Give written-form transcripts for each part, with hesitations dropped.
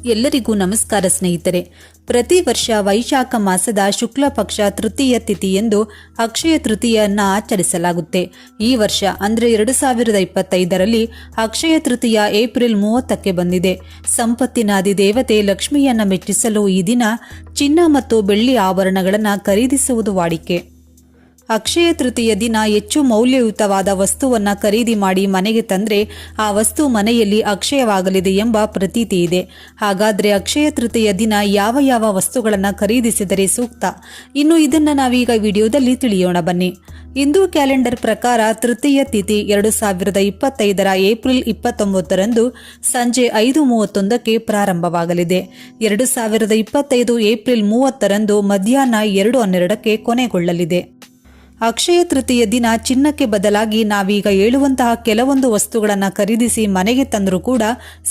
ಎಲ್ಲರಿಗೂ ನಮಸ್ಕಾರ ಸ್ನೇಹಿತರೆ. ಪ್ರತಿ ವರ್ಷ ವೈಶಾಖ ಮಾಸದ ಶುಕ್ಲ ಪಕ್ಷ ತೃತೀಯ ತಿಥಿಯಂದು ಅಕ್ಷಯ ತೃತೀಯನ್ನ ಆಚರಿಸಲಾಗುತ್ತೆ. ಈ ವರ್ಷ ಅಂದರೆ 2025ರಲ್ಲಿ ಅಕ್ಷಯ ತೃತೀಯ ಏಪ್ರಿಲ್ 30ಕ್ಕೆ ಬಂದಿದೆ. ಸಂಪತ್ತಿನ ಅಧಿದೇವತೆ ಲಕ್ಷ್ಮಿಯನ್ನ ಮೆಚ್ಚಿಸಲು ಈ ದಿನ ಚಿನ್ನ ಮತ್ತು ಬೆಳ್ಳಿ ಆಭರಣಗಳನ್ನು ಖರೀದಿಸುವುದು ವಾಡಿಕೆ. ಅಕ್ಷಯ ತೃತೀಯ ದಿನ ಹೆಚ್ಚು ಮೌಲ್ಯಯುತವಾದ ವಸ್ತುವನ್ನು ಖರೀದಿ ಮಾಡಿ ಮನೆಗೆ ತಂದರೆ ಆ ವಸ್ತು ಮನೆಯಲ್ಲಿ ಅಕ್ಷಯವಾಗಲಿದೆ ಎಂಬ ಪ್ರತೀತಿ ಇದೆ. ಹಾಗಾದರೆ ಅಕ್ಷಯ ತೃತೀಯ ದಿನ ಯಾವ ಯಾವ ವಸ್ತುಗಳನ್ನು ಖರೀದಿಸಿದರೆ ಸೂಕ್ತ? ಇನ್ನು ಇದನ್ನು ನಾವೀಗ ವಿಡಿಯೋದಲ್ಲಿ ತಿಳಿಯೋಣ ಬನ್ನಿ. ಹಿಂದೂ ಕ್ಯಾಲೆಂಡರ್ ಪ್ರಕಾರ ತೃತೀಯ ತಿಥಿ 2025ರ ಏಪ್ರಿಲ್ 29ರಂದು ಸಂಜೆ 5:31ಕ್ಕೆ ಪ್ರಾರಂಭವಾಗಲಿದೆ. 2025 ಏಪ್ರಿಲ್ 30ರಂದು ಮಧ್ಯಾಹ್ನ 2:12ಕ್ಕೆ ಕೊನೆಗೊಳ್ಳಲಿದೆ. ಅಕ್ಷಯ ತೃತೀಯ ದಿನ ಚಿನ್ನಕ್ಕೆ ಬದಲಾಗಿ ನಾವೀಗ ಹೇಳುವಂತಹ ಕೆಲವೊಂದು ವಸ್ತುಗಳನ್ನು ಖರೀದಿಸಿ ಮನೆಗೆ ತಂದರೂ ಕೂಡ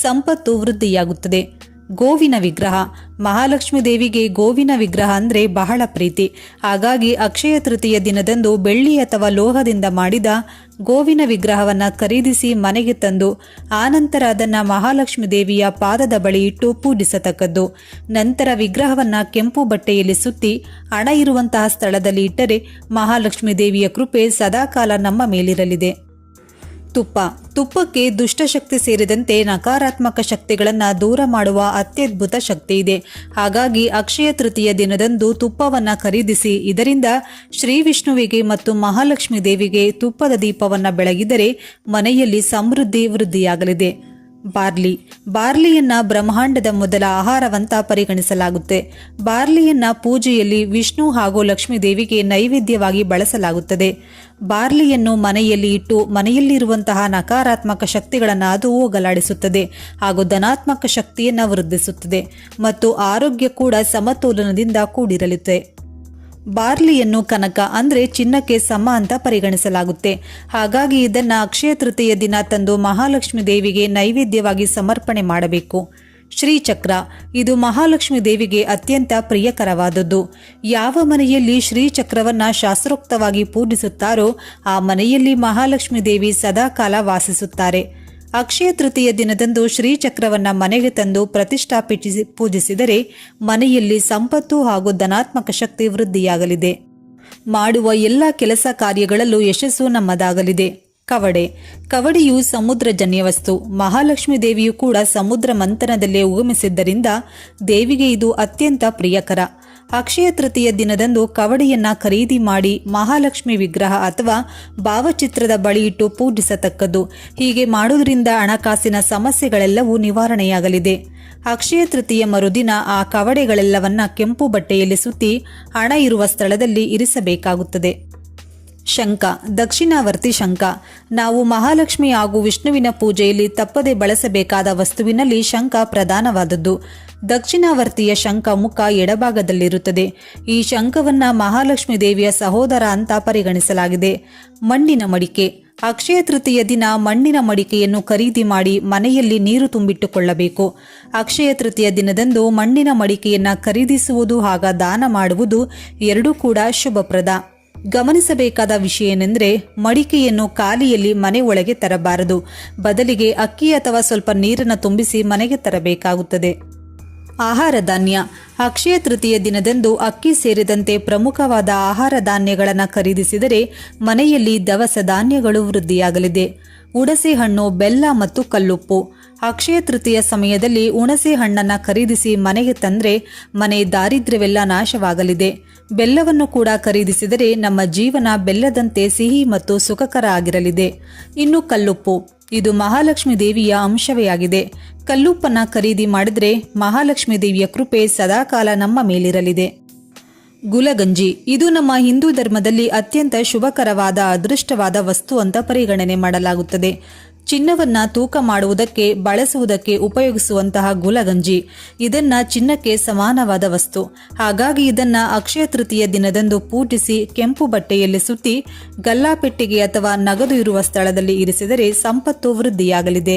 ಸಂಪತ್ತು ವೃದ್ಧಿಯಾಗುತ್ತದೆ. ಗೋವಿನ ವಿಗ್ರಹ. ಮಹಾಲಕ್ಷ್ಮಿ ದೇವಿಗೆ ಗೋವಿನ ವಿಗ್ರಹ ಅಂದರೆ ಬಹಳ ಪ್ರೀತಿ. ಹಾಗಾಗಿ ಅಕ್ಷಯ ತೃತೀಯ ದಿನದಂದು ಬೆಳ್ಳಿ ಅಥವಾ ಲೋಹದಿಂದ ಮಾಡಿದ ಗೋವಿನ ವಿಗ್ರಹವನ್ನು ಖರೀದಿಸಿ ಮನೆಗೆ ತಂದು ಆನಂತರ ಅದನ್ನು ಮಹಾಲಕ್ಷ್ಮಿ ದೇವಿಯ ಪಾದದ ಬಳಿ ಇಟ್ಟು ಪೂಜಿಸತಕ್ಕದ್ದು. ನಂತರ ವಿಗ್ರಹವನ್ನು ಕೆಂಪು ಬಟ್ಟೆಯಲ್ಲಿ ಸುತ್ತಿ ಹಣ ಇರುವಂತಹ ಸ್ಥಳದಲ್ಲಿ ಇಟ್ಟರೆ ಮಹಾಲಕ್ಷ್ಮಿ ದೇವಿಯ ಕೃಪೆ ಸದಾಕಾಲ ನಮ್ಮ ಮೇಲಿರಲಿದೆ. ತುಪ್ಪಕ್ಕೆ ದುಷ್ಟಶಕ್ತಿ ಸೇರಿದಂತೆ ನಕಾರಾತ್ಮಕ ಶಕ್ತಿಗಳನ್ನು ದೂರ ಮಾಡುವ ಅತ್ಯದ್ಭುತ ಶಕ್ತಿ ಇದೆ. ಹಾಗಾಗಿ ಅಕ್ಷಯ ತೃತೀಯ ದಿನದಂದು ತುಪ್ಪವನ್ನು ಖರೀದಿಸಿ ಇದರಿಂದ ಶ್ರೀ ವಿಷ್ಣುವಿಗೆ ಮತ್ತು ಮಹಾಲಕ್ಷ್ಮಿ ದೇವಿಗೆ ತುಪ್ಪದ ದೀಪವನ್ನು ಬೆಳಗಿದರೆ ಮನೆಯಲ್ಲಿ ಸಮೃದ್ಧಿ ವೃದ್ಧಿಯಾಗಲಿದೆ. ಬಾರ್ಲಿಯನ್ನ ಬ್ರಹ್ಮಾಂಡದ ಮೊದಲ ಆಹಾರವಂತ ಪರಿಗಣಿಸಲಾಗುತ್ತೆ. ಬಾರ್ಲಿಯನ್ನ ಪೂಜೆಯಲ್ಲಿ ವಿಷ್ಣು ಹಾಗೂ ಲಕ್ಷ್ಮೀ ದೇವಿಗೆ ನೈವೇದ್ಯವಾಗಿ ಬಳಸಲಾಗುತ್ತದೆ. ಬಾರ್ಲಿಯನ್ನು ಮನೆಯಲ್ಲಿ ಇಟ್ಟು ಮನೆಯಲ್ಲಿರುವಂತಹ ನಕಾರಾತ್ಮಕ ಶಕ್ತಿಗಳನ್ನು ಅದು ಹೋಗಲಾಡಿಸುತ್ತದೆ ಹಾಗೂ ಧನಾತ್ಮಕ ಶಕ್ತಿಯನ್ನು ವೃದ್ಧಿಸುತ್ತದೆ ಮತ್ತು ಆರೋಗ್ಯ ಕೂಡ ಸಮತೋಲನದಿಂದ ಕೂಡಿರಲಿದೆ. ಬಾರ್ಲಿಯನ್ನು ಕನಕ ಅಂದರೆ ಚಿನ್ನಕ್ಕೆ ಸಮ ಅಂತ ಪರಿಗಣಿಸಲಾಗುತ್ತೆ. ಹಾಗಾಗಿ ಇದನ್ನು ಅಕ್ಷಯ ತೃತೀಯ ದಿನ ತಂದು ಮಹಾಲಕ್ಷ್ಮಿ ದೇವಿಗೆ ನೈವೇದ್ಯವಾಗಿ ಸಮರ್ಪಣೆ ಮಾಡಬೇಕು. ಶ್ರೀಚಕ್ರ. ಇದು ಮಹಾಲಕ್ಷ್ಮಿ ದೇವಿಗೆ ಅತ್ಯಂತ ಪ್ರಿಯಕರವಾದದ್ದು. ಯಾವ ಮನೆಯಲ್ಲಿ ಶ್ರೀಚಕ್ರವನ್ನು ಶಾಸ್ತ್ರೋಕ್ತವಾಗಿ ಪೂಜಿಸುತ್ತಾರೋ ಆ ಮನೆಯಲ್ಲಿ ಮಹಾಲಕ್ಷ್ಮಿ ದೇವಿ ಸದಾಕಾಲ ವಾಸಿಸುತ್ತಾರೆ. ಅಕ್ಷಯ ತೃತೀಯ ದಿನದಂದು ಶ್ರೀಚಕ್ರವನ್ನು ಮನೆಗೆ ತಂದು ಪ್ರತಿಷ್ಠಾಪಿಸಿ ಪೂಜಿಸಿದರೆ ಮನೆಯಲ್ಲಿ ಸಂಪತ್ತು ಹಾಗೂ ಧನಾತ್ಮಕ ಶಕ್ತಿ ವೃದ್ಧಿಯಾಗಲಿದೆ. ಮಾಡುವ ಎಲ್ಲ ಕೆಲಸ ಕಾರ್ಯಗಳಲ್ಲೂ ಯಶಸ್ಸು ನಮ್ಮದಾಗಲಿದೆ. ಕವಡೆಯು ಸಮುದ್ರಜನ್ಯ ವಸ್ತು. ಮಹಾಲಕ್ಷ್ಮಿ ದೇವಿಯು ಕೂಡ ಸಮುದ್ರ ಮಂಥನದಲ್ಲೇ ಉಗಮಿಸಿದ್ದರಿಂದ ದೇವಿಗೆ ಇದು ಅತ್ಯಂತ ಪ್ರಿಯಕರ. ಅಕ್ಷಯ ತೃತೀಯ ದಿನದಂದು ಕವಡೆಯನ್ನ ಖರೀದಿ ಮಾಡಿ ಮಹಾಲಕ್ಷ್ಮಿ ವಿಗ್ರಹ ಅಥವಾ ಭಾವಚಿತ್ರದ ಬಳಿ ಇಟ್ಟು ಪೂಜಿಸತಕ್ಕದ್ದು. ಹೀಗೆ ಮಾಡುವುದರಿಂದ ಹಣಕಾಸಿನ ಸಮಸ್ಯೆಗಳೆಲ್ಲವೂ ನಿವಾರಣೆಯಾಗಲಿದೆ. ಅಕ್ಷಯ ತೃತೀಯ ಮರುದಿನ ಆ ಕವಡೆಗಳೆಲ್ಲವನ್ನ ಕೆಂಪು ಬಟ್ಟೆಯಲ್ಲಿ ಸುತ್ತಿ ಹಣ ಇರುವ ಸ್ಥಳದಲ್ಲಿ ಇರಿಸಬೇಕಾಗುತ್ತದೆ. ಶಂಖ. ದಕ್ಷಿಣಾವರ್ತಿ ಶಂಖ. ನಾವು ಮಹಾಲಕ್ಷ್ಮಿ ಹಾಗೂ ವಿಷ್ಣುವಿನ ಪೂಜೆಯಲ್ಲಿ ತಪ್ಪದೆ ಬಳಸಬೇಕಾದ ವಸ್ತುವಿನಲ್ಲಿ ಶಂಖ ಪ್ರಧಾನವಾದದ್ದು. ದಕ್ಷಿಣಾವರ್ತಿಯ ಶಂಖ ಮುಖ ಎಡಭಾಗದಲ್ಲಿರುತ್ತದೆ. ಈ ಶಂಖವನ್ನ ಮಹಾಲಕ್ಷ್ಮಿ ದೇವಿಯ ಸಹೋದರ ಅಂತ ಪರಿಗಣಿಸಲಾಗಿದೆ. ಮಣ್ಣಿನ ಮಡಿಕೆ. ಅಕ್ಷಯ ತೃತೀಯ ದಿನ ಮಣ್ಣಿನ ಮಡಿಕೆಯನ್ನು ಖರೀದಿ ಮಾಡಿ ಮನೆಯಲ್ಲಿ ನೀರು ತುಂಬಿಟ್ಟುಕೊಳ್ಳಬೇಕು. ಅಕ್ಷಯ ತೃತೀಯ ದಿನದಂದು ಮಣ್ಣಿನ ಮಡಿಕೆಯನ್ನ ಖರೀದಿಸುವುದು ಹಾಗೂ ದಾನ ಮಾಡುವುದು ಎರಡೂ ಕೂಡ ಶುಭಪ್ರದ. ಗಮನಿಸಬೇಕಾದ ವಿಷಯ ಏನೆಂದರೆ ಮಡಿಕೆಯನ್ನು ಖಾಲಿಯಲ್ಲಿ ಮನೆ ಒಳಗೆ ತರಬಾರದು. ಬದಲಿಗೆ ಅಕ್ಕಿ ಅಥವಾ ಸ್ವಲ್ಪ ನೀರನ್ನು ತುಂಬಿಸಿ ಮನೆಗೆ ತರಬೇಕಾಗುತ್ತದೆ. ಆಹಾರ ಧಾನ್ಯ. ಅಕ್ಷಯ ತೃತೀಯ ದಿನದಂದು ಅಕ್ಕಿ ಸೇರಿದಂತೆ ಪ್ರಮುಖವಾದ ಆಹಾರ ಧಾನ್ಯಗಳನ್ನು ಖರೀದಿಸಿದರೆ ಮನೆಯಲ್ಲಿ ದವಸ ಧಾನ್ಯಗಳು ವೃದ್ಧಿಯಾಗಲಿದೆ. ಹುಣಸೆ ಹಣ್ಣು, ಬೆಲ್ಲ ಮತ್ತು ಕಲ್ಲುಪ್ಪು. ಅಕ್ಷಯ ತೃತೀಯ ಸಮಯದಲ್ಲಿ ಹುಣಸೆ ಹಣ್ಣನ್ನು ಖರೀದಿಸಿ ಮನೆಗೆ ತಂದರೆ ಮನೆ ದಾರಿದ್ರ್ಯವೆಲ್ಲ ನಾಶವಾಗಲಿದೆ. ಬೆಲ್ಲವನ್ನು ಕೂಡ ಖರೀದಿಸಿದರೆ ನಮ್ಮ ಜೀವನ ಬೆಲ್ಲದಂತೆ ಸಿಹಿ ಮತ್ತು ಸುಖಕರ ಆಗಿರಲಿದೆ. ಇನ್ನು ಕಲ್ಲುಪ್ಪು. ಇದು ಮಹಾಲಕ್ಷ್ಮಿ ದೇವಿಯ ಅಂಶವೇ ಆಗಿದೆ. ಕಲ್ಲುಪ್ಪನ್ನು ಖರೀದಿ ಮಾಡಿದರೆ ಮಹಾಲಕ್ಷ್ಮಿ ದೇವಿಯ ಕೃಪೆ ಸದಾಕಾಲ ನಮ್ಮ ಮೇಲಿರಲಿದೆ. ಗುಲಗಂಜಿ. ಇದು ನಮ್ಮ ಹಿಂದೂ ಧರ್ಮದಲ್ಲಿ ಅತ್ಯಂತ ಶುಭಕರವಾದ ಅದೃಷ್ಟವಾದ ವಸ್ತು ಅಂತ ಪರಿಗಣನೆ ಮಾಡಲಾಗುತ್ತದೆ. ಚಿನ್ನವನ್ನ ತೂಕ ಮಾಡುವುದಕ್ಕೆ ಬಳಸುವುದಕ್ಕೆ ಉಪಯೋಗಿಸುವಂತಹ ಗುಲಗಂಜಿ ಇದನ್ನ ಚಿನ್ನಕ್ಕೆ ಸಮಾನವಾದ ವಸ್ತು. ಹಾಗಾಗಿ ಇದನ್ನ ಅಕ್ಷಯ ತೃತೀಯ ದಿನದಂದು ಪೂಜಿಸಿ ಕೆಂಪು ಬಟ್ಟೆಯಲ್ಲಿ ಸುತ್ತಿ ಗಲ್ಲಾಪೆಟ್ಟಿಗೆ ಅಥವಾ ನಗದು ಇರುವ ಸ್ಥಳದಲ್ಲಿ ಇರಿಸಿದರೆ ಸಂಪತ್ತು ವೃದ್ಧಿಯಾಗಲಿದೆ.